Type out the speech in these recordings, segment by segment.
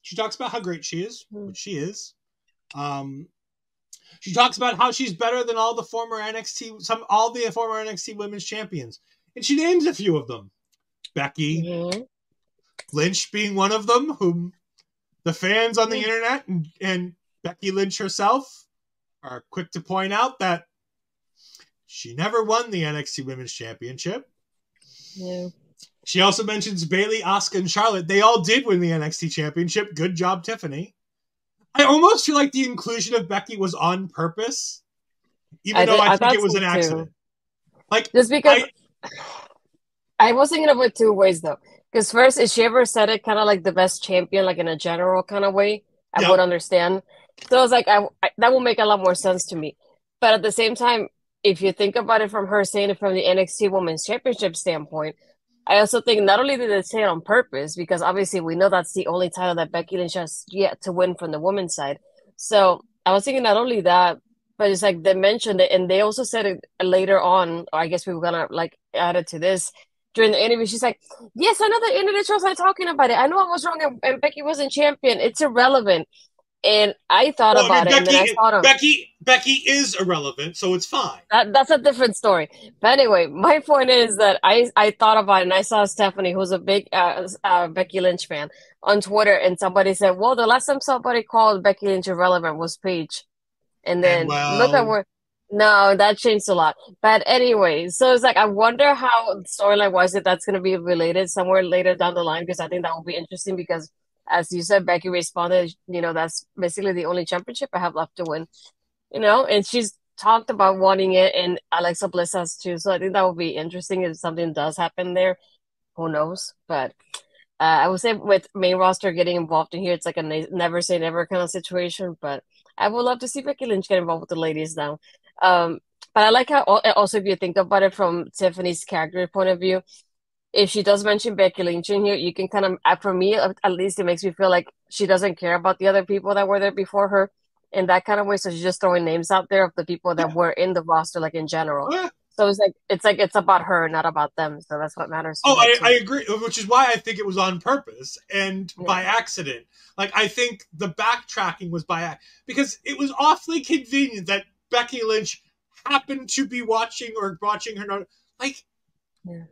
She talks about how great she is, which she is. She talks about how she's better than all the former NXT women's champions. And she names a few of them. Becky Lynch being one of them, whom the fans on the internet and Becky Lynch herself are quick to point out that she never won the NXT Women's Championship. Yeah. She also mentions Bayley, Asuka, and Charlotte. They all did win the NXT Championship. Good job, Tiffany. I almost feel like the inclusion of Becky was on purpose, even though I think it was an accident. Like, just because I was thinking of it two ways, though. Because first, if she ever said it kind of like the best champion, like in a general kind of way, I would understand. So I was like, that will make a lot more sense to me. But at the same time, if you think about it from her saying it from the NXT Women's Championship standpoint, I also think not only did they say it on purpose, because obviously we know that's the only title that Becky Lynch has yet to win from the women's side. So I was thinking not only that, but it's like they mentioned it, and they also said it later on, or I guess we were going to like add it to this. During the interview, she's like, yes, I know the individuals are talking about it. I know I was wrong and Becky wasn't champion. It's irrelevant. And I thought about it, and then I thought of Becky is irrelevant, so it's fine. That's a different story. But anyway, my point is that I thought about it, and I saw Stephanie, who's a big Becky Lynch fan, on Twitter, and somebody said, well, the last time somebody called Becky Lynch irrelevant was Paige. And then look at where... No, that changed a lot. But anyway, so it's like, I wonder how storyline-wise if that's going to be related somewhere later down the line, because I think that will be interesting because, as you said, Becky responded, that's basically the only championship I have left to win, and she's talked about wanting it, and Alexa Bliss has too. So I think that would be interesting if something does happen there. Who knows? But I would say with main roster getting involved in here, it's like a never say never kind of situation. But I would love to see Becky Lynch get involved with the ladies now. But I like how also, if you think about it from Tiffany's character point of view, if she does mention Becky Lynch in here, you can kind of, for me, at least it makes me feel like she doesn't care about the other people that were there before her in that kind of way. So she's just throwing names out there of the people that were in the roster, like in general. So it's about her, not about them. So that's what matters. I agree, which is why I think it was on purpose and by accident. Like, I think the backtracking was because it was awfully convenient that Becky Lynch happened to be watching her. Like,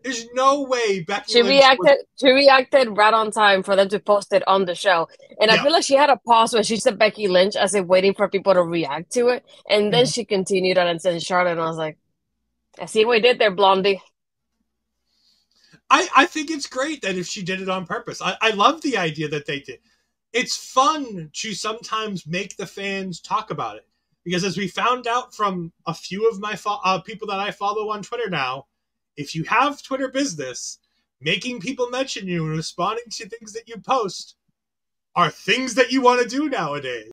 there's no way Becky Lynch she reacted right on time for them to post it on the show. And I feel like she had a pause when she said Becky Lynch as if waiting for people to react to it. And then she continued on and said Charlotte, and I was like, I see what you did there, Blondie. I think it's great that if she did it on purpose. I love the idea that they did. It's fun to sometimes make the fans talk about it. Because as we found out from a few of my people that I follow on Twitter now, if you have Twitter business, making people mention you and responding to things that you post are things that you want to do nowadays.